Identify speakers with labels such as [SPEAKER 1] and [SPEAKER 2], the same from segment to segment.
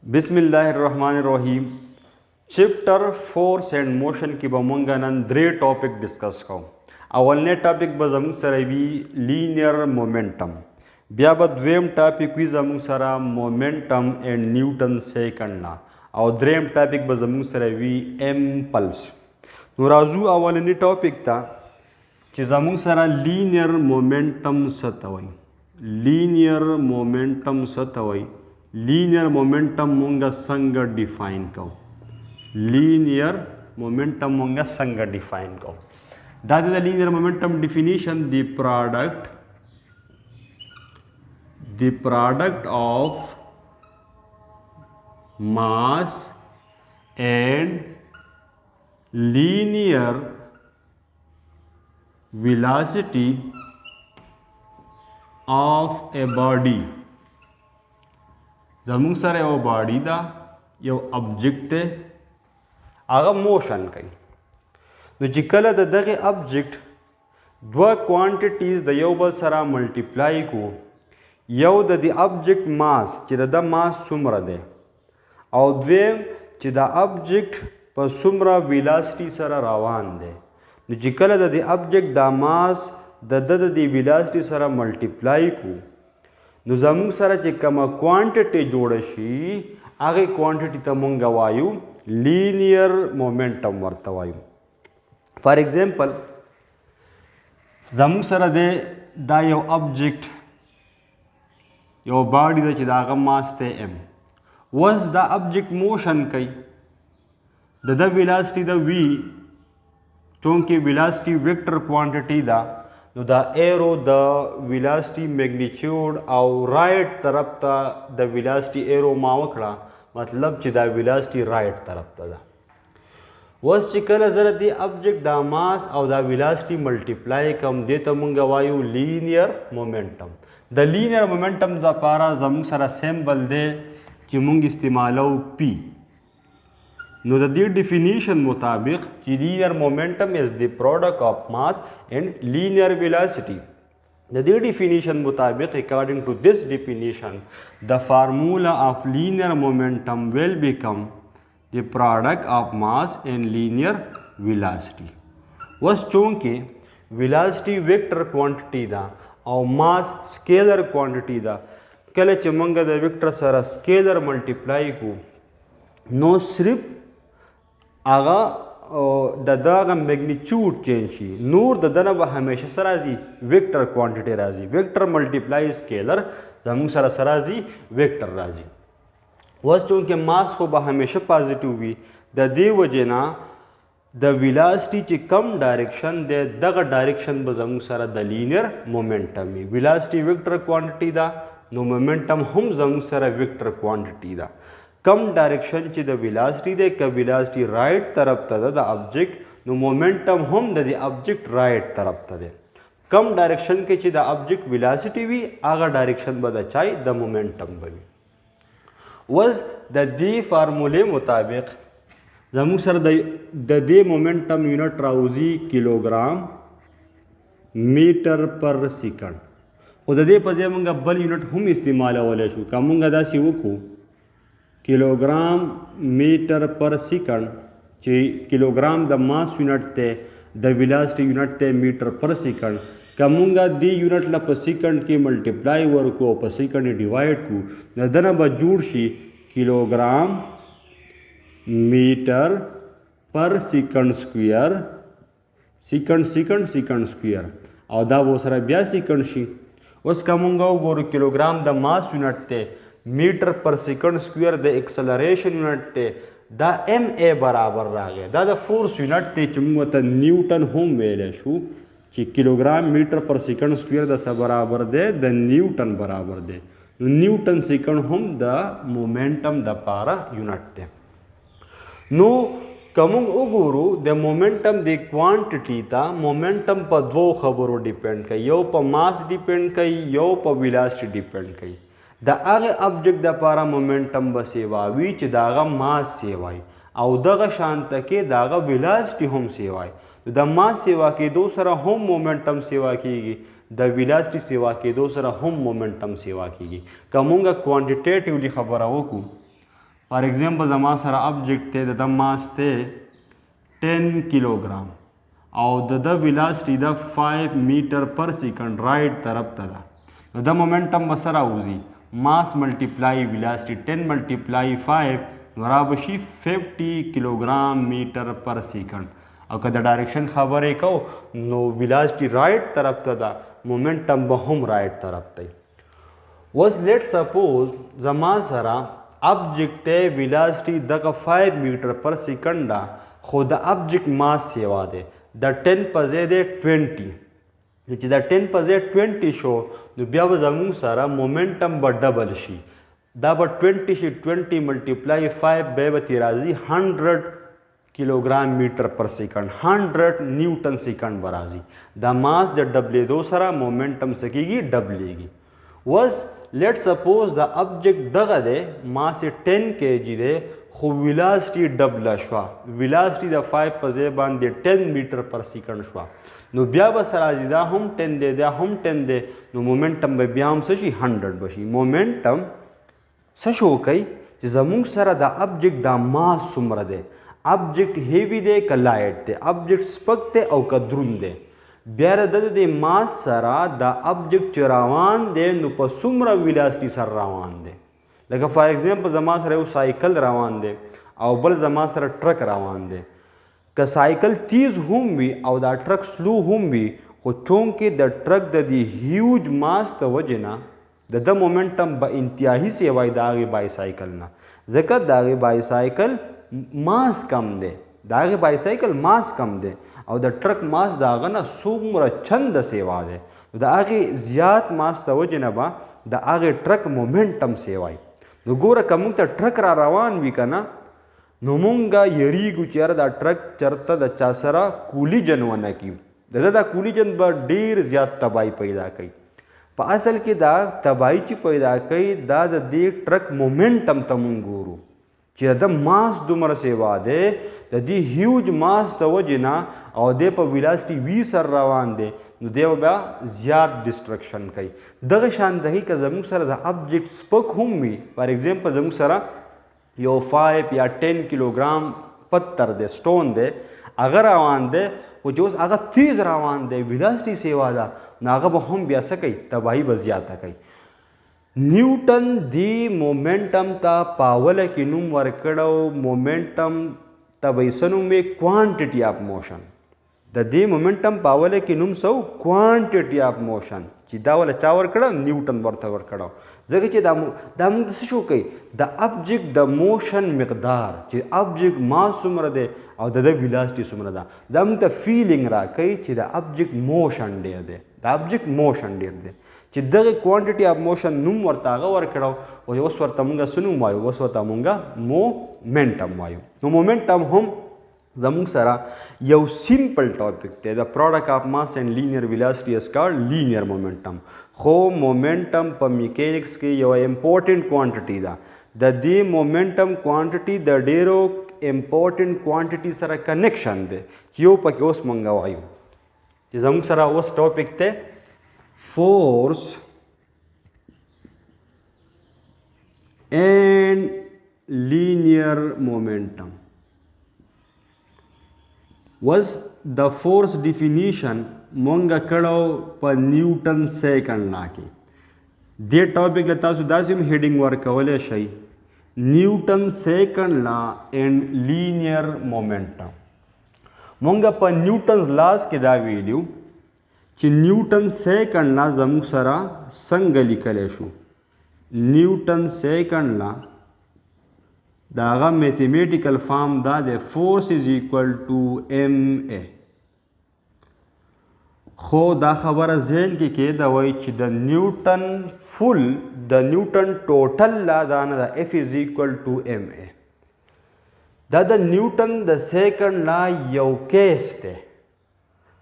[SPEAKER 1] बिस्मिल्लाहिर्रहमानिर्रहीम। Chapter force and motion की बमंगा नन द्रे टॉपिक डिस्कस को। अवलने टॉपिक बजमु सरवी लीनियर मोमेंटम, ब्या द्वेम टॉपिक वी जमु सरा मोमेंटम एंड न्यूटन सेकंड ना, और द्रेम टॉपिक बजमु सरवी इम्पल्स। नुराजू अवलने टॉपिक था कि जमु सरा लीनियर मोमेंटम सतवई, लीनियर मोमेंटम सतवई। लीनियर मोमेंटम मुंगा संग डिफाइन को, लीनियर मोमेंटम मुंगा संग डिफाइन को। that is the linear momentum definition, the product of mass and linear velocity of a body। जमूंग सर यो बॉडी दा यो ऑब्जेक्ट है आगा मोशन कई तो जिकल दगे ऑब्जेक्ट दो क्वांटिटीज द यो बल सरा मल्टीप्लाई को यो द ऑब्जेक्ट मास चिद मास सुमर दे और द्वेम चिद ऑब्जेक्ट पर सुमरा वेलोसिटी सरा रवान दे जिकल द ऑब्जेक्ट द मास द वेलोसिटी सरा मल्टीप्लाई को नुजमु सरा चिकमा क्वांटिटी जोड़शी आगे क्वांटिटी तमुंगा वायु लीनियर मोमेंटम वर्ता वायु। फॉर एग्जांपल जमु सरा दे दा यो ऑब्जेक्ट यो बॉडी द चिदागा मास ते m वंस द ऑब्जेक्ट मोशन कई द वेलोसिटी द v चूंकि वेलोसिटी वेक्टर क्वांटिटी दा तो द एरो द वेलोसिटी मैग्नीट्यूड और राइट तरफ ता द वेलोसिटी एरो मावकड़ा मतलब च द वेलोसिटी राइट तरफ ता दा वस चिकन जरा द ऑब्जेक्ट द मास और द वेलोसिटी मल्टीप्लाई कम दे तमुंगा वायु लीनियर मोमेंटम। द लीनियर मोमेंटम द पारा जमु सरा सिंबल दे चिमुंग इस्तेमालो p। नो द डिफिनीशन मुताबिक linear momentum is the product of mass and linear velocity. द डिफिनीशन मुताबिक according to this definition the formula of linear momentum will become the product of mass and linear velocity. वस चूंकि velocity vector quantity दा और मास scalar quantity दा कले चमंगा the vector सरा स्केलर मल्टीप्लाई को नो सिर्फ आगा दागा मैग्नीट्यूड चेंज शी नूर ददना ब हमेशा सराजी वेक्टर क्वांटिटी राजी वेक्टर मल्टीप्लाई स्केलर जमु सरा सराजी वेक्टर राजी। वस चूंकि मास को ब हमेशा पॉजिटिव भी दे वजना द वेलोसिटी ची कम डायरेक्शन दे दगा डायरेक्शन ब जमु सरा the linear momentum he velocity vector quantity दा नो मोमेंटम हम जमु सरा वेक्टर क्वांटिटी दा कम डायरेक्शन ची द वेलोसिटी दे का वेलोसिटी राइट तरफ तदा द ऑब्जेक्ट नो मोमेंटम हम द ऑब्जेक्ट राइट तरफ तदे कम डायरेक्शन के ची द ऑब्जेक्ट वेलोसिटी भी आगा डायरेक्शन बदा चाय द मोमेंटम बनी। वज द दी फार्मूले मुताबिक जमु सर द मोमेंटम यूनिट राउजी किलोग्राम मीटर पर सेकंड खुद दे पजे मंगा बल यूनिट हम इस्तेमाल वाले शू का मंगा दा सी वको किलोग्राम मीटर पर सेकंड ची किलोग्राम द मास यूनिट ते द वेलोसिटी यूनिट ते मीटर पर सेकंड कमुंगा दी यूनिट ला पर सेकंड की मल्टीप्लाई वर को पर सेकंड डिवाइड को नदना बजूड़ she kilogram metre per second square second second second square और दा वो सारा 82 सेकंड शी उस कमुंगा वो किलोग्राम द मास यूनिट ते metre per second square the acceleration unit ते द एम ए बराबर रह गए द फोर्स यूनिट ते चुमत न्यूटन होम वेले शू कि kilogram metre per second square द स बराबर दे द न्यूटन बराबर दे न्यूटन सेकंड होम द मोमेंटम द पारा यूनिट ते नो कमुंग उगुरु द मोमेंटम द क्वांटिटी ता मोमेंटम पर दो खबरों डिपेंड कई यो पर मास डिपेंड कई यो पर वेलोसिटी डिपेंड कई द आगे ऑब्जेक्ट द पारा मोमेंटम ब सेवावी च दागा मास सेवाई और दगा शांत के दागा वेलोसिटी हम सेवाई द मास सेवा के दूसरा हम मोमेंटम सेवा कीगी द वेलोसिटी सेवा के दूसरा हम मोमेंटम सेवा कीगी कमूंगा क्वांटिटेटिवली खबर को फॉर एग्जांपल जमा सरा ऑब्जेक्ट थे द मास थे 10 किलोग्राम और द velocity the 5 metre per second right तरफ तदा द मोमेंटम बसरा उजी मास मल्टीप्लाई वेलोसिटी 10 मल्टीप्लाई 5 बराबर 50 किलोग्राम मीटर पर सेकंड और कदा डायरेक्शन खबर है को नो वेलोसिटी राइट तरफ तदा मोमेंटम बहम राइट तरफ तई वस लेट सपोज जमा सरा object velocity the 5 metre per second खुद ऑब्जेक्ट मास सेवा दे द 10 पजे दे 20 چې دا 10 پزې 20 شو نو بیا به زموږ سره مومنټم به ډبل شي دا به 20 شي 20 ملټیپلای 5 به به راځي 100 کیلوګرام میټر پر سیکنډ 100 نیوټن سیکنډ به راځي دا ماس د ډبلېدو سره مومنټم سکیږي ډبلېږي وس لیټ سپوز دا آبجیکټ دغه دی ماس 10 kg دی خو ویلاسټي ډبله شوه ویلاسټي د 5 په ځای باندې 10 میټر پر سیکنډ شوه نو بیا به سره راځي دا هم 10 دی دا هم 10 دی نو مومنټم به بیا هم څه شي 100 بشي مومنټم څه شو کوي چې زموږ سره دا آبجیکټ دا ماس څومره دی آبجیکټ هیوی دی که لایټ دی آبجیکټ سپک دی او که دروند دی بیا د ماس سره دا آبجیکټ چې روان دی نو په څومره ویلاسټي سره روان دی لکه فار ایگزامپل زما سره یو سایکل روان دی او بل زما سره ټرک روان دی که سایکل تیز هم وي او دا ټرک سلو هم وي خو چونکې د ټرک د دې هیوج ماس د وجې نه د مومنټم به انتهایي سیوای د هغې بایسایکل نه ځکه د هغې بایسایکل ماس کم دی د هغې بایسایکل ماس کم دی او د ټرک ماس د هغه نه څومره چنده سیوا دی د هغې زیات ماس د وجې نه به د هغې ټرک مومنټم سیوای نو ګوره که موږ ته ټرک را روان وي که نه نو مونږه یریږو چې یاره دا ټرک چېرته د چا سره کولیجن ونه کړي د دا کولیجن به ډېر زیات تباهي پیدا کوي په اصل کې دا تباهي چې پیدا کوي دا د دې ټرک مومنټم ته مونږ ګورو چې د ماس دومره سیوا دی د دې هیوج ماس د وجې نه او دی په ویلاسټي وي سر روان دی نو دی بیا زیات ډسټرکشن کوي دغه شاندهي که زموږ سره د آبجیکټ سپک هم وي فار ایگزامپل زموږ سره یو 5 یا 10 کیلوګرام پتر دی سټون دی هغه روان دی خو چې اوس هغه تیز روان دی ویلاسټي سیوا ده نو هغه به هم بیا څه کوي تباهي به زیاته کوي نیوټن دی مومنټم ته پاوله کې نوم ورکړو مومنټم ته به یې څه نوم وی کوانټټي آف موشن د دې مومنټم پاوله کې نوم سو کوانټټي آف موشن چې دا ولا چا ورکړه نیوټن ورته ورکړو ځکه چې دا موږ څه شو کوي د آبجیکټ د موشن مقدار چې آبجیکټ ماس څومره دی او د ویلاسټي څومره ده دا موږ ته فیلینګ راکوي چې د آبجیکټ موشن ډېر دی د آبجیکټ موشن ډېر دی چې دغه کوانټټي آف موشن نوم ورته هغه ورکړو او اوس ورته موږ څه نوم وایو اوس ورته موږ مومنټم وایو نو مومنټم هم زموږ سره یو سیمپل ټاپک دی د پروډکټ آف ماس اینڈ لینیر ویلاسټي از کالډ لینیر مومنټم خو مومنټم په میکینکس کې یو امپورټنټ کوانټټي ده د دې مومنټم کوانټټي د ډیرو امپورټنټ کوانټټي سره کنیکشن دی چې یو پکې اوس مونږ وایو چې زموږ سره اوس ټاپک دی فورس اینڈ لینیر مومنټم was the force definition مونږ کړو په نیوټن سیکنډ لا کې دې ټاپک له تاسو داسې هم هیډینګ ورکولی شئ نیوټن سیکنډ لا اینڈ لینیر مومنټم مونږ په نیوټنز لاس کې دا ویلیو چې نیوټن سیکنډ لا زموږ سره څنګه لیکلی شو نیوټن سیکنډ لا دا هغه میتھمیټیکل فارم دا دی فورس از ایکول ټو ایم اے خو دا خبره ذهن کې کېده وایي چې د نیوټن فل د نیوټن ټوټل لا دا نه ده ایف از ایکول ټو ایم اے دا د نیوټن د سیکنډ لا یو کیس دی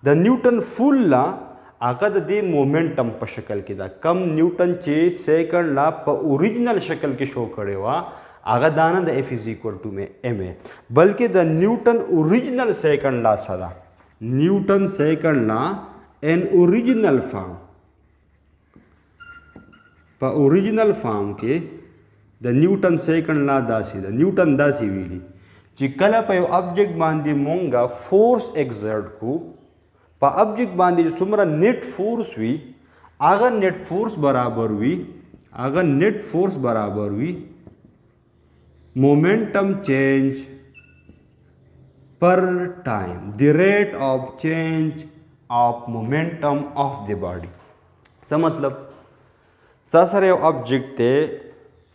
[SPEAKER 1] د نیوټن فل لا هغه د دې مومنټم په شکل کې ده کم نیوټن چې سیکنډ لا په اوریجنل شکل کې شو کړی وه هغه دا نه د ایف از ایکول ټو ایم اے بلکې د نیوټن اوریجنل سیکنډ لا څه ده نیوټن سیکنډ لا ان اوریجنل فارم په اوریجنل فارم کې د نیوټن سیکنډ لا داسې ده. نیوټن داسې ویلي چې کله په یو ابجیکټ باندې مونږه فورس ایگزرټ کو، په ابجیکټ باندې څومره نیټ فورس وي هغه نیټ فورس برابر وي مومنټم چینج پر ټایم، دی ریٹ آف چینج آف مومنټم آف دی باډي. څه مطلب؟ تا سره یو ابجیکټ دی،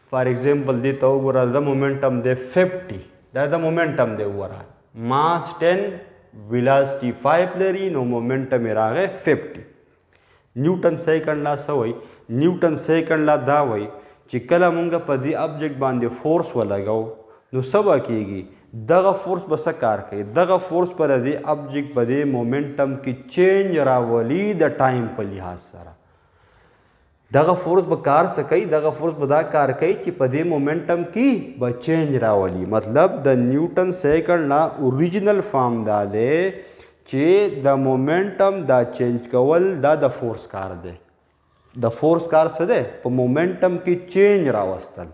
[SPEAKER 1] فار ایگزامپل دی ته وګوره د مومنټم دی 50، دا د مومنټم دی وګوره، ماس 10 ویلاسټي 5 لري، نو مومنټم یې راغی 50. نیوټن سیکنډ لا څه وایي؟ نیوټن سیکنډ لا دا وایي چې کله مونږ په دې ابجیکټ باندې فورس ولګو نو څه به کیږي؟ دغه فورس به څه کار کوي؟ دغه فورس په دې ابجیکټ په دې مومنټم کې چینج راولي د ټایم په لحاظ سره. دغه فورس به کار څه کوي؟ دغه فورس به دا کار کوي چې په دې مومنټم کې به چینج راولي. مطلب د نیوټن سیکنډ لا اوریجنل فارم دا دی چې د مومنټم دا چینج کول دا د فورس کار دی. د فورس کار څه دی؟ په مومنټم کې چینج راوستل.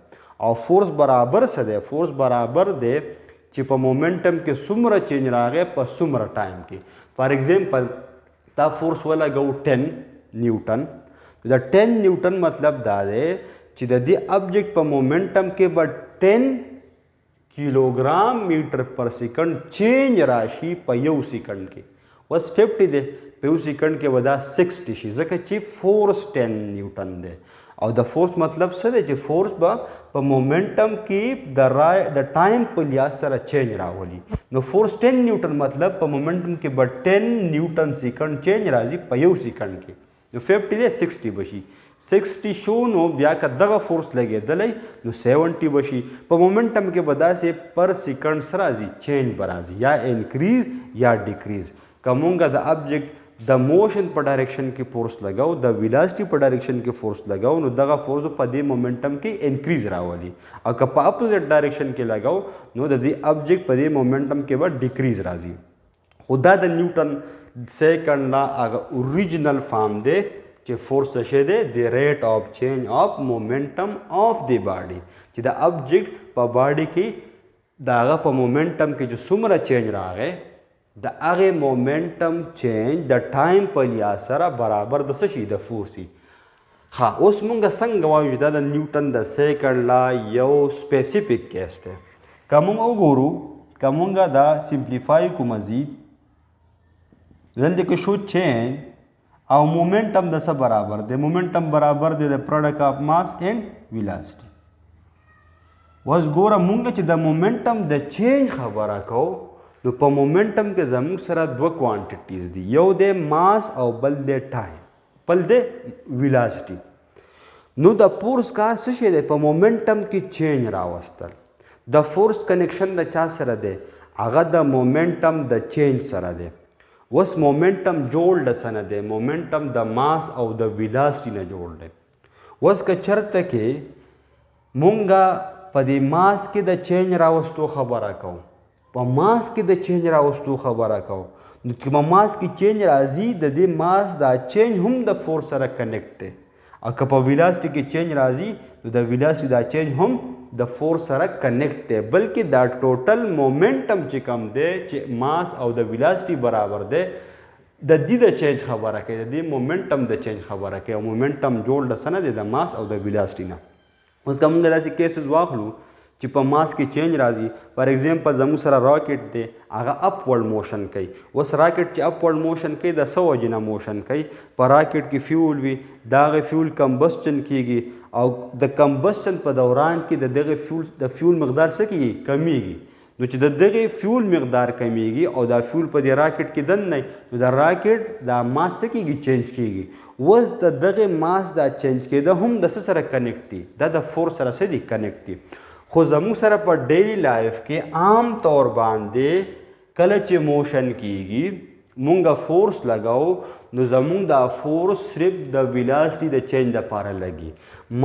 [SPEAKER 1] او فورس برابر څه دی؟ فورس برابر دی چې په مومنټم کې څومره چینج راغی په څومره ټایم کې. فار ایگزامپل تا فورس ولګو 10 نیوټن، د 10 نیوټن مطلب دا دی چې د دې ابجیکټ په مومنټم کې به 10 کیلوګرام میټر پر سیکنډ چینج راشي په یو سیکنډ کې. اوس 50 دی، په یو سیکنډ کې به دا 60 شي ځکه چې فورس 10 نیوټن دی. او د فورس مطلب څه دی؟ چې فورس به په مومنټم کې د ټایم په لحاظ سره چینج راولي. نو فورس 10 نیوټن مطلب په مومنټم کې به 10 نیوټن سیکنډ چینج راځي په یو سیکنډ کې. نو 50 دی 60 بشي، 60 شو نو بیا که دغه فورس لګېدلی نو 70 بشي. په مومنټم کې به داسې پر سیکنډ څه راځي؟ چینج به راځي، یا انکریز یا ډیکریز. که مونږ د ابجیکټ د موشن په ډایرکشن کې فورس لګاو، د ویلاسټي په ډایرکشن کې فورس لګاو، نو دغه فورس په دې مومنټم کې انکریز راولي. او که په اپوزیټ ډایرکشن کې لګاو نو د دې ابجیکټ په دې مومنټم کې به ډیکریز راځي. خو دا د نیوټن سیکنډ لا هغه اوریجنل فارم دی چې فورس څه شی دی؟ دی ریٹ آف چینج آف مومنټم آف دی باډي. چې د ابجیکټ په باډي کې د هغه په مومنټم کې چې څومره چینج راغی د هغې مومنټم چینج د ټایم په لحاظ سره برابر د څه شي؟ د فورس وي. ها اوس مونږ څنګه وایو چې دا د نیوټن د سیکنډ لا یو سپیسیفیک کیس دی؟ که مونږ وګورو، که مونږ دا سمپلیفای کو مزید، دلته کې شو چینج او مومنټم د څه برابر دی؟ مومنټم برابر دی د پروډکټ آف ماس اینډ ویلاسټي. اوس ګوره مونږ چې د مومنټم د چینج خبره کوو نو په مومنټم کې زموږ سره دوه کوانټیټیز دي، یو دی ماس او بل دی ټایم، بل دی ویلاسټي. نو د فورس کار څه شی دی؟ په مومنټم کې چینج راوستل. د فورس کنیکشن د چا سره دی؟ هغه د مومنټم د چینج سره دی. اوس مومنټم جوړ د څه نه دی؟ مومنټم د ماس او د ویلاسټي نه جوړ دی. اوس که چرته کې مونږه په دې ماس کې د چینج راوستو خبره کوو، په ماس کې د چینج راوستو خبره کوو، نو چې په ماس کې چینج راځي د دې ماس دا چینج هم د فورس سره کنیکټ دی. او که په ویلاسټي کې چینج راځي نو د ویلاسټي دا چینج هم د فورس سره کنیکټ دی، بلکې دا ټوټل مومنټم چې کم دی چې ماس او د ویلاسټي برابر دی د دې د چینج خبره کوي، د دې مومنټم د چینج خبره کوي. او مومنټم جوړ د څه نه دی؟ د ماس او د ویلاسټي نه. اوس که موږ داسې کیسز واخلو چې په ماس کې چینج راځي، فار ایگزامپل زموږ سره راکټ دی، هغه اپورډ موشن کوي. اوس راکټ چې اپورډ موشن کوي د څه وجې نه موشن کوي؟ په راکټ کې فیول وي، د هغې فیول کمبسچن کیږي او د کمبسچن په دوران کې د دغې فیول مقدار څه کیږي؟ کمیږي. نو چې د دغې فیول مقدار کمیږي او دا فیول په دې راکټ کې دننه نو د راکټ دا ماس څه کیږي؟ چینج کیږي. اوس د دغې ماس دا چینج کېده هم د څه سره کنیکټ دي؟ دا د فورس سره څه دي؟ کنیکټ دي. خو زموږ سره په ډیلی لایف کې عام طور باندې کله چې موشن کیږي مونږه فورس لګاو نو زموږ دا فورس صرف د ویلاسټي د چینج لپاره لګي.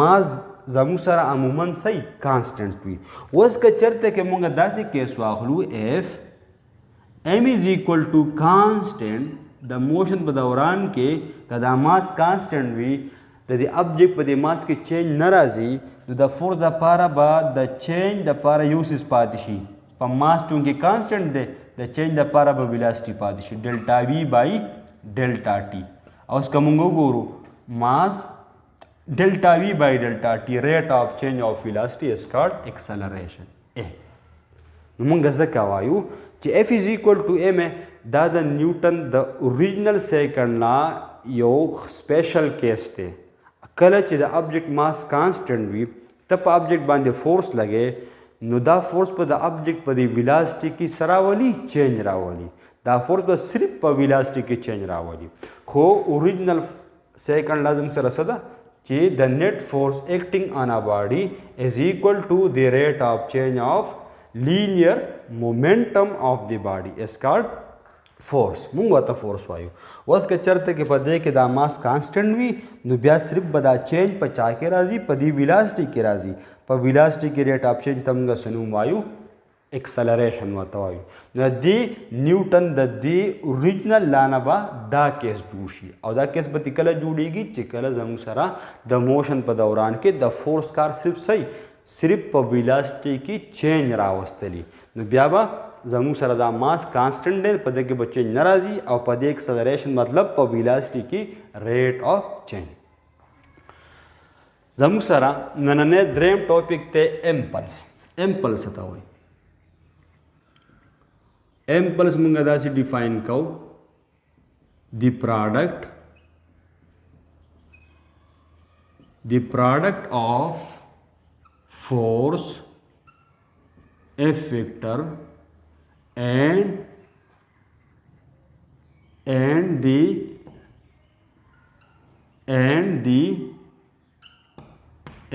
[SPEAKER 1] ماس زموږ سره عموما صحیح کانسټنټ وي. اوس که چرته کې مونږ داسې کیس واخلو اف ام از ایکول ټو کانسټنټ د موشن په دوران کې که دا ماس کانسټنټ وي د دې ابجیکټ په دې ماس کې چینج نه راځي نو د فورس دپاره به د چینج دپاره یو څیز پاتې شي په ماس چونکې کانسټنټ دی د چینج دپاره به ویلاسټي پاتې شي ډلټا وي بای ډلټا ټي. اوس که موږ وګورو ماس ډلټا وي بای ډلټا ټي ریټ آف چینج آف ویلاسټي از کالډ ایکسلریشن ا. نو موږ ځکه وایو چې اف از ایکول ټو ام دا د نیوټن د اوریجنل سیکنډ لا یو سپیشل کیس دی. کله چې د آبجیکټ ماس کانسټنټ وي ته په آبجیکټ باندې فورس لګې نو دا فورس په د آبجیکټ په د ویلاسټي کې څه راولي چینج راولي. دا فورس به صرف په ویلاسټي کې چینج راولي خو اوریجنل سیکنډ لا زموږ سره څه ده چې د نیټ فورس ایکټینګ آن ا باډي از ایکول ټو د ریټ آف چینج آف linear momentum of the body is called force. مونږ ورته فورس وایو. اوس که چېرته کې په دې کې دا ماس کانسټنټ وي نو بیا صرف به دا چینج په چا کې راځي په دې ویلاسټي کې راځي. په ویلاسټي کې ریټ آف چینج ته موږ څه نوم وایو ایکسلریشن ورته وایو. نو دې نیوټن د دې اوریجنل لا نه به دا کیس جوړ شي او دا کیس به کله جوړیږي چې کله زموږ سره د موشن په دوران کې د فورس کار صرف په ویلاسټي کې چینج راوستلی نو بیا به زموږ سره دا ماس کانسټنټ دی په دې کې به چینج نه راځي او په دې ایکسلریشن مطلب په ویلاسټي کې ریټ آف چینج. زموږ سره نننی دریم ټاپک دی امپلس. امپلس ته وایي امپلس موږ داسې ډیفاین کوو د پروډکټ آف force F vector and the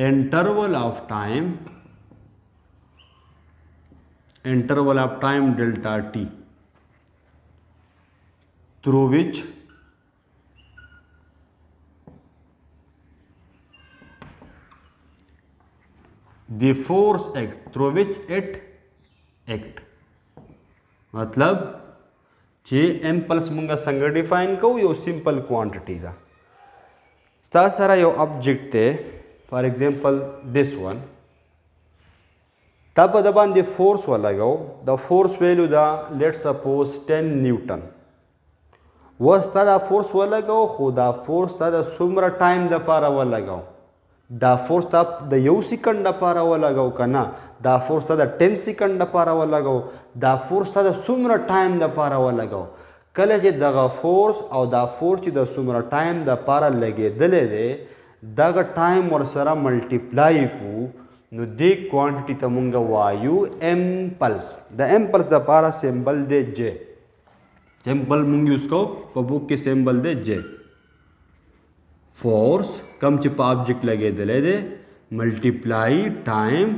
[SPEAKER 1] interval of time delta t through which the force act through which it act. मतलब چې امپلس مونږه څنګه ډیفاین کوو یو سمپل کوانټیټي ده. ستا سره یو آبجیکټ دی فار ایگزامپل دس ون تا په د باندې فورس ولګاو د فورس ویلو دا لیټ سپوز 10 نیوټن. اوس تا دا فورس ولګاو خو دا فورس تا د څومره ټایم دپاره ولګاو دا فورس تا د یو سیکنډ دپاره ولګاو که نه دا فورس تا د 10 سیکنډ دپاره ولګاو دا فورس تا د څومره ټایم دپاره ولګاو. کله چې دغه فورس او دا فورس چې د څومره ټایم دپاره لګېدلی دی دغه ټایم ورسره ملټیپلای کړو نو دې کوانټیټي ته مونږ وایو امپلس. د امپلس دپاره سیمبل دی جے. سیمبل مونږ یوز کوو په بک کې سیمبل دی جے. فورس کم چې په آبجیکټ لګېدلی دی ملټیپلای ټایم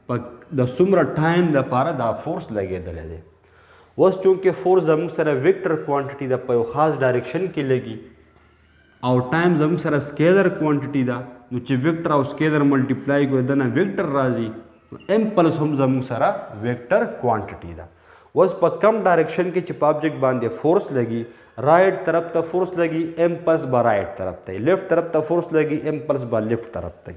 [SPEAKER 1] په د څومره ټایم دپاره دا فورس لګېدلی دی. اوس چونکې فورس زموږ سره ویکټر کوانټیټي ده په یو خاص ډایرکشن کې لګي او ټایم زموږ سره سکیلر کوانټیټي ده نو چې ویکټر او سکیلر ملټیپلای کړو دنه ویکټر راځي. امپلس هم زموږ سره ویکټر کوانټیټي ده. اوس په کم ډایرکشن کې چې په آبجیکټ باندې فورس لګي رائٹ طرف ته فورس لګي امپلس به رائٹ طرف ته لیفٹ طرف ته فورس لګي امپلس به لیفٹ طرف ته.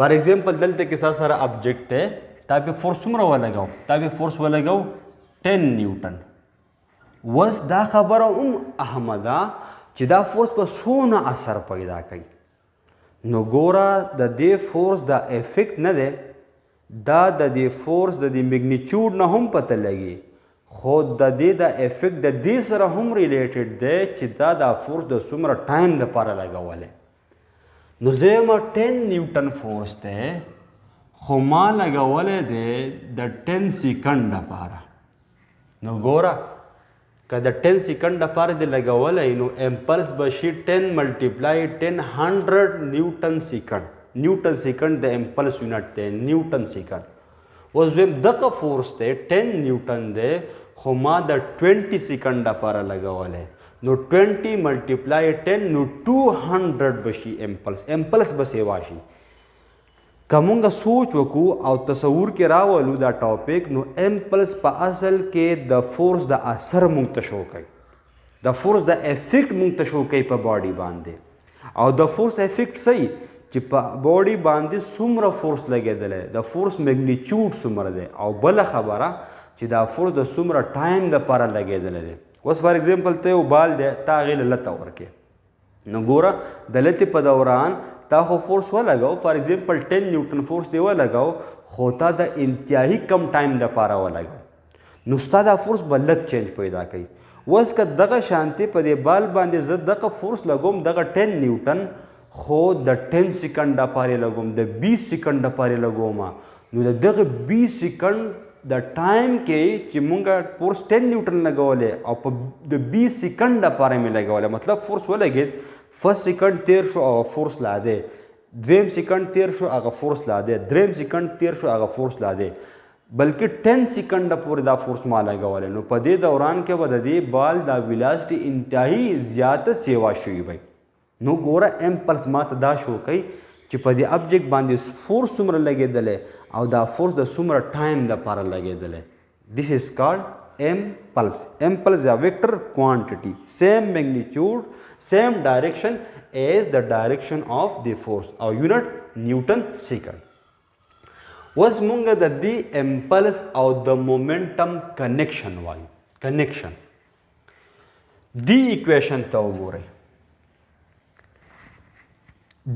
[SPEAKER 1] فار ایگزامپل دلته کې ستا سره آبجیکټ دی تا پې فورس څومره ولګاو تا پې فورس ولګاو 10 نیوټن. اوس دا خبره هم اهمه ده چې دا فورس په څونه اثر پیدا کوي. نو ګوره د دې فورس دا افیکټ نه دی دا د دې فورس د دې میګنیچیوډ نه هم پته لګي خو د دې د افیکټ د دې سره هم ریلیټډ دی چې دا د فورس د څومره ټایم دپاره لګولی. نو زه یم 10 نیوټن فورس دی خو ما لګولی دی د 10 سیکنډ دپاره. نو ګوره که د 10 سیکنډ دپاره دې لګولی نو امپلس به شي 10 ملټیپلای 10 100 نیوټن سیکنډ. نیوټن سیکنډ د امپلس یونټ دی نیوټن سیکنډ. اوس دویم دغه فورس دی 10 نیوټن دی خو ما د 20 سیکنډ دپاره لګولی نو 20 ملټیپلای 10 نو 200 به شي امپلس. امپلس به سیوا شي. که مونږ سوچ وکړو او تصور کې راولو دا ټاپک نو امپلس په اصل کې د فورس د اثر مونږ ته شو کوي د فورس د افیکټ مونږ ته شو کوي په باډي باندې او د فورس افیکټ صحیح چې چې په باډي باندې څومره فورس لګېدلی د فورس میګنیچیوډ څومره دی او بله خبره چې دا فورس د څومره ټایم دپاره لګېدلی دی. اوس فار ایگزامپل ته یو بال دی تا هغې له لته ورکې نو ګوره د لتې په دوران تا خو فورس ولګو فار ایگزامپل 10 نیوټن فورس دی ولګو خو تا د انتهایی کم ټایم دپاره ولګو نو ستا دا فورس به لږ چینج پیدا کوي. اوس که دغه شانتې په دې بال باندې زه دغه فورس لګوم دغه 10 نیوټن خو د 10 سیکنډ دپاره لګوم د 20 سیکنډ دپاره لګوم نو د دغه 20 سیکنډ د ټایم کې چې مونږ فورس 10 نیوټن لګولی او په د 20 سیکنډ دپاره مې لګولی مطلب فورس ولګېد فرست سیکنډ تیر شو هغه فورس لا دی دویم سیکنډ تیر شو هغه فورس لا دی دریم سیکنډ تیر شو هغه فورس لا دی بلکې 10 سیکنډ پورې دا فورس ما لګولی نو په دې دوران کې به د دې بال دا ویلاسټي انتهایی زیاته سیوا شوي وی. نو ګوره امپلس ما ته دا شو کوي چې په دې ابجیکټ باندې فورس څومره لګېدلی او دا فورس د څومره ټایم دپاره لګېدلی. This is called impulse. Impulse is a vector quantity, same magnitude, same direction as the direction of the force. Our unit Newton second. اوس مونږ د دې امپلس او د مومنټم کنیکشن وایو. کنیکشن دی ایکویشن ته وګورئ.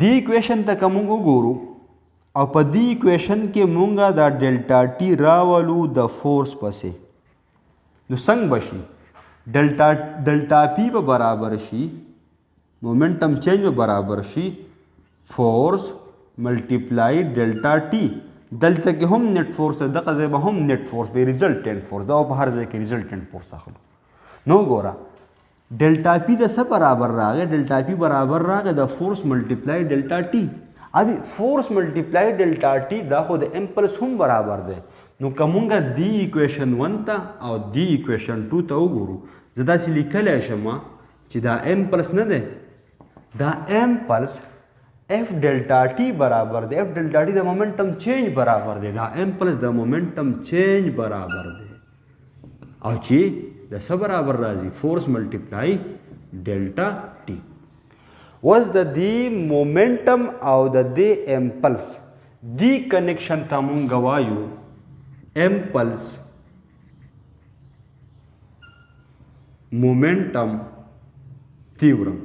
[SPEAKER 1] دی ایکویشن ته که مونږ وګورو او په دی ایکویشن کې مونږ دا ډیلټا ټي راولو د فورس پسې نو څنګه به شي ډیلټا پی به برابر شي مومنټم چینج به برابر شي فورس ملټیپلای ډیلټا ټي. دلته کې هم نیټ فورس ده دغه ځای به هم نیټ فورس به ریزلټنټ فورس دا په هر ځای کې ریزلټنټ فورس اخلو. نو ګوره ډیلټا پی د څه برابر راغی ډیلټا پی برابر راغی د فورس ملټیپلای ډیلټا ټي. ابي فورس ملټیپلای ډیلټا ټي دا خو د امپلس هم برابر دی. نو که مونږ دی ایکویشن 1 ته او دی ایکویشن 2 ته وګورو زه داسې لیکلی شم چې دا امپلس نه دی دا امپلس F delta T बराबर दे F delta T द momentum change बराबर दे दा M plus द momentum change बराबर दे और ची द सब बराबर राजी force multiply delta T was the momentum of the impulse the connection tamun gawayu impulse momentum theorem.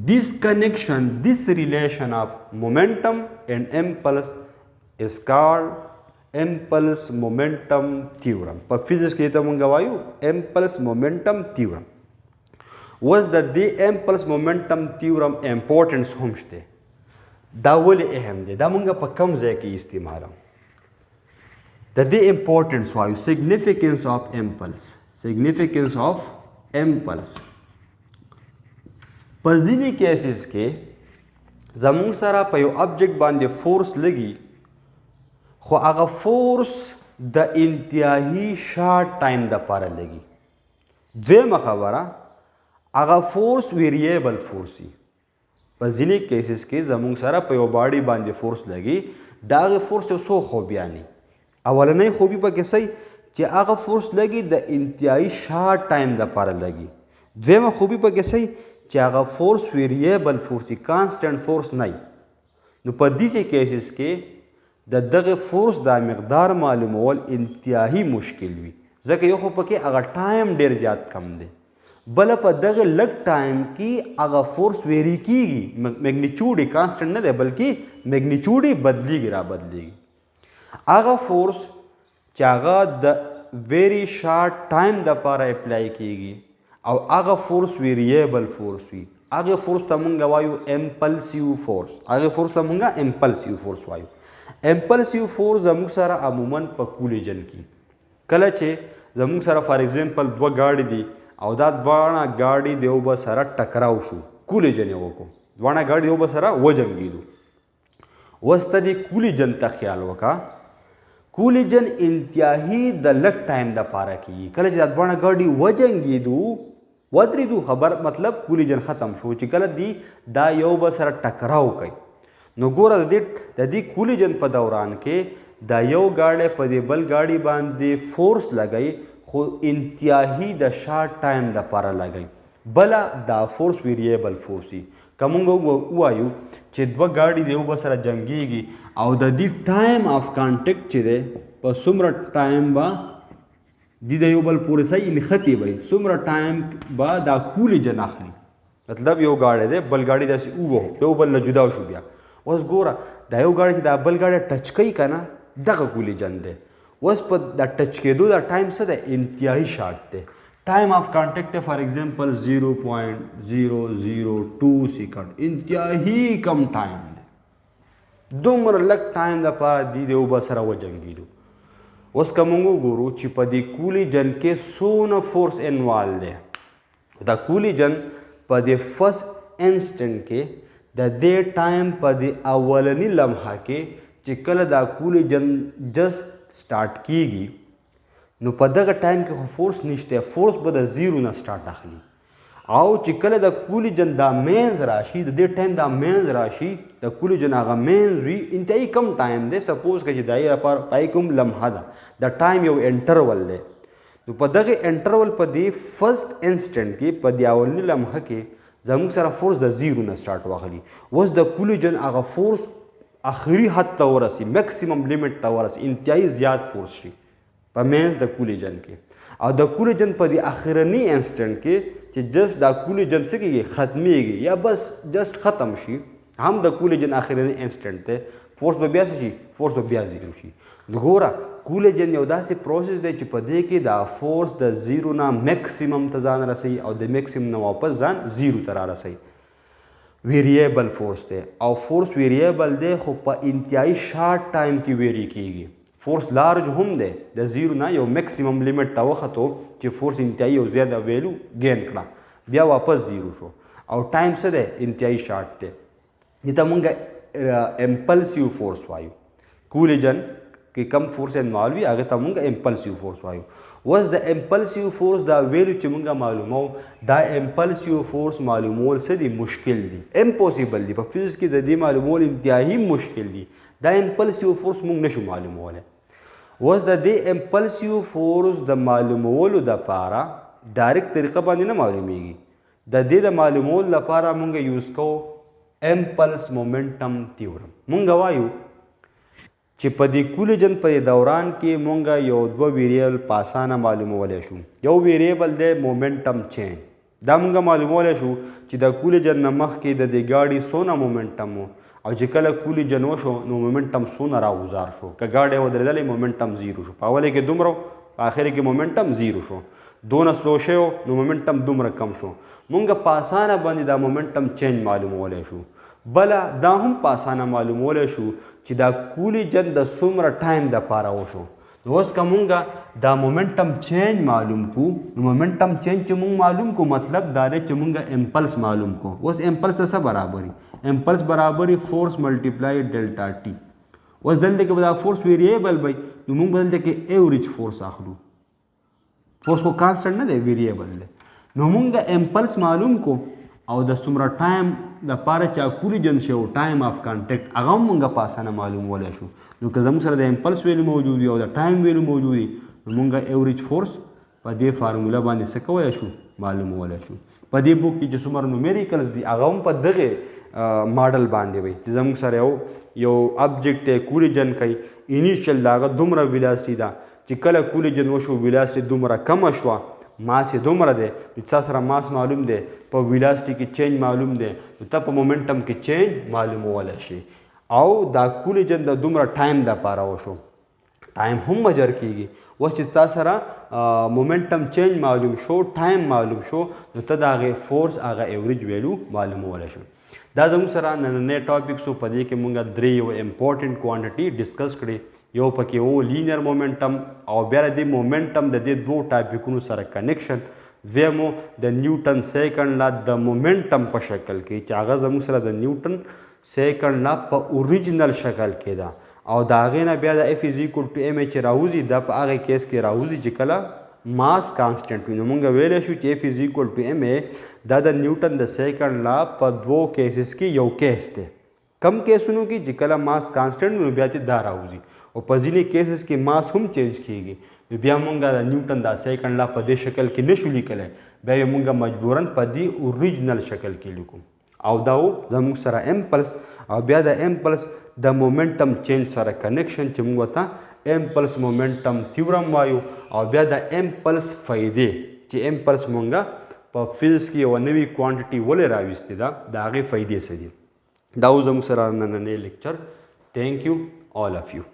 [SPEAKER 1] This connection, this relation of momentum and impulse is called impulse momentum theorem. पर physics के तो मुंगा वायु impulse momentum theorem. Was that the impulse momentum theorem importance हमस्ते दावले अहम दे दा मुंगा पर कम ज़े की इस्तेमाल हम. The importance वायु significance of impulse په ځینې کیسز کې زموږ سره په یو ابجیکټ باندې فورس لګي خو هغه فورس د انتهایی شارټ ټایم دپاره لګي. دویمه خبره هغه فورس ویریبل فورس وي. په ځینې کیسز کې زموږ سره په یو باډي باندې فورس لګي د هغې فورس یو څو خوبیانې. اولنۍ خوبي پکې څه چې هغه فورس لګي د انتهایی شارټ ټایم دپاره لګي. دویمه خوبي پکې څه چې هغه فورس ویریبل فورس دی کانسټنټ فورس نه وي. نو په داسې کیسز کې د دغه فورس دا مقدار معلومول انتهایی مشکل وي ځکه یو خو پکې هغه ټایم ډېر زیات کم دی بله په دغه لږ ټایم کې هغه فورس ویری کیږي میګنیچیوډ یې کانسټنټ نه دی بلکې میګنیچیوډ یې بدلیږي را بدلیږي. هغه فورس چې هغه د ویری شارټ ټایم دپاره اپلای کیږي او هغه فورس ویریبل فورس وي هغه فورس ته مونږ وایو امپلسیو فورس. هغه فورس ته مونږ امپلسیو فورس وایو. امپلسیو فورس زموږ سره عموما په کولیجن کې کله چې زموږ سره فار ایگزامپل دوه ګاډي دي او دا دواړه ګاډي د یو بل سره ټکراو شو کولیجن یې وکړو دواړه ګاډي یو بل سره وجنګېدو. اوس ته دې کولیجن ته خیال وکړه. کولیجن انتهایی د لږ ټایم دپاره کېږي. کله چې دا دواړه ګاډي وجنګېدو ودرېدو خبر مطلب کولیجن ختم شو چې کله دی دا یو بل سره ټکراو کوي. نو ګوره د دې کولیجن په دوران کې دا یو ګاډی په دې بل ګاډي باندې فورس لګوي خو انتهایی د شارټ ټایم دپاره لګوي. بله دا فورس ویریبل فورس وي. کومنګ وایو چې دوه ګاډي د یو بل سره جنګېږي او د دې ټایم آف کانټیکټ چې دی په څومره ټایم به دي د یو بل پورې صحیح نښتې به څومره ټایم به دا کولیجن اخلي مطلب یو ګاډی دی بل ګاډي داسې ووهو یو بل نه جدا شو بیا اوس ګوره دا یو ګاډی چې دا بل ګاډی ټچ کوي که نه دغه کولیجن دی اوس په دا ټچ کېدو دا ټایم څه دی انتهایي شارټ دی ټایم آف کانټیکټ فار ایگزامپل 0.002 سیکنډ انتهایي کم ټایم دی دومره لږ ټایم دپاره دي د یو بل سره وجنګېدو اوس که موږ وګورو چې په دې کولیجن کې څونه فورس انوالو دی دا کولیجن په دې فرست انسټنټ کې د دې ټایم په دې اولني لمحه کې چې کله دا کولیجن جست سٹارټ کیږي نو په دغه ټایم کې خو فورس نشته فورس به د زیرو نه سٹارټ اخلي او چې کله د کولیجن دا مینز راشي د دې ټایم دا مینز راشي د کولیجن هغه مینز وي انتهایی کم ټایم دی سپوز که چې دای لپاره پای کوم لمحه ده د ټایم یو انټرول دی نو په دغه انټرول په دې فرست انسټنټ کې په دې اولني لمحه کې زموږ سره فورس د زیرو نه سٹارټ واخلي اوس د کولیجن هغه فورس آخري حد ته ورسي میکسیمم لیمټ ته ورسي انتهایی زیات فورس شي په مینز د کولیجن کې او د کولیجن په دې اخرني انسټنټ کې چې جست دا کولیجن څه کېږي ختمیږي یا بس جست ختم شي هم د کولیجن اخرني انسټنټ دی فورس به بیا څه شي فورس به بیا زیرو شي ګوره کولیجن یو داسې پروسس دی چې په دې کې دا فورس د زیرو نه میکسیمم ته ځان رسوي او د میکسیمم نه واپس ځان زیرو ته را رسوي ویریبل فورس دی او فورس ویریبل دی خو په انتهایی شارټ ټایم کې ویری کیږي فورس لارج هم دی د زیرو نه یو میکسیمم لیمټ ته وختو چې فورس انتهایی یو زیاده ویلو گین کړه بیا واپس زیرو شو او ټایم څه دی انتهایی شارټ دی دې ته مونږ امپلسیو فورس وایو کولیجن کې کم فورس انوالو وي هغې ته مونږ امپلسیو فورس وایو اوس د امپلسیو فورس دا ویلو چې مونږ معلومو دا امپلسیو فورس معلومول څه دي مشکل دي امپوسیبل دي په فزیکس کې د دې معلومول انتهایی مشکل دي دا امپلسیو فورس مونږ نشو معلومولی اوس د دې امپلسیو فورس د معلومولو دپاره ډایرکټ طریقه باندې نه معلومیږي د دې د معلومولو لپاره مونږ یوز کوو امپلس مومنټم تیورم مونږ وایو چې په دې کولیجن په دوران کې مونږ یو دوه ویریبل په اسانه معلومولی شو یو ویریبل دی مومنټم چینج دا مونږ معلومولی شو چې د کولیجن نه مخکې د دې ګاډي څونه مومنټم و او چې کله کولیجن وشو نو مومنټم څونه راغوزار شو که ګاډی ودرېدلی مومنټم زیرو شو په اوله کې دومره په آخر کې مومنټم زیرو شو دونه سلو شوی نو مومنټم دومره کم شو مونږ په اسانه باندې دا مومنټم چینج معلومولی شو بله دا هم په اسانه معلومولی شو چې دا کولیجن د څومره ټایم دپاره وشو نو اوس که مونږ دا مومنټم چینج معلوم کو نو مومنټم چینج چې مونږ معلوم کو مطلب دا دی چې مونږ امپلس معلوم کو اوس امپلس ته څه برابري امپلس برابري فورس ملټیپلای ډلټا ټي اوس دلته کې به دا فورس ویریبل وي نو مونږ به دلته کې ایوریج فورس اخلو فورس خو کانسټنټ نه دی ویریبل دی نو مونږ امپلس معلوم کو او د څومره ټایم دپاره چې کولیجن شو ټایم آف کانټیکټ هغه هم مونږ په اسانه معلومولی شو نو که زموږ سره د امپلس ویلو موجود وي او د ټایم ویلو موجود وي نو مونږ ایوریج فورس په دې فارموله باندې څه کولی شو معلومولی شو په دې بوک کې چې څومره نومیریکلز دي هغه هم په دغې ماډل باندې وي چې زموږ سره یو ابجیکټ دی کولیجن کوي انیشیل د هغه دومره ویلاسټي ده چې کله کولیجن وشو ویلاسټي دومره کمه شوه ماس یې دومره دی نو چا سره ماس معلوم دی په ویلاسټي کې چینج معلوم دی نو ته په مومنټم کې چینج معلومولی شي او دا کولیجن د دومره ټایم دپاره وشو ټایم هم مجر کیږي اوس چې تا سره مومنټم چینج معلوم شو ټایم معلوم شو نو ته د هغې فورس هغه ایوریج ویلو معلومولی شو دا زموږ سره نننی ټاپکس و په دې کې مونږ درې یو امپورټنټ کوانټټي ډسکس کړي یو پکې و لینیر مومنټم او بیا د مومنټم د دې دوو ټاپکونو سره کنیکشن دویمو د نیوټن سیکنډ لا د مومنټم په شکل کې چې هغه زموږ سره د نیوټن سیکنډ لا په اوریجنل شکل کې ده او د هغې نه بیا د اف از ایکول ټو ام چې راوځي دا په هغې کیس کې راوځي چې کله ماس کانسټنټ وي نو مونږ ویلی شو چې اف از ایکول ټو ام دا د نیوټن د سیکنډ لا په دوو کیسز کې یو کیس دی کم کیسونو کې چې کله ماس کانسټنټ نو بیا دا راوځي او په ځینې کیسز کې ماس هم چینج کیږي نو بیا مونږ د نیوټن دا سیکنډ لا په دې شکل کې نشو لیکلی بیا یې مونږ مجبورا په دې اوریجنل شکل کې لیکو او دا زموږ سره امپلس او بیا د امپلس د مومنټم چینج سره کنیکشن چې موږ ورته امپلس مومنټم تیورم وایو او بیا د امپلس فایدې چې امپلس مونږه په فزیکس کې یوه نوې کوانټیټي ولې راویستې ده د هغې فایدې څه دي دا زموږ سره نننی لیکچر. تھینک یو all of you.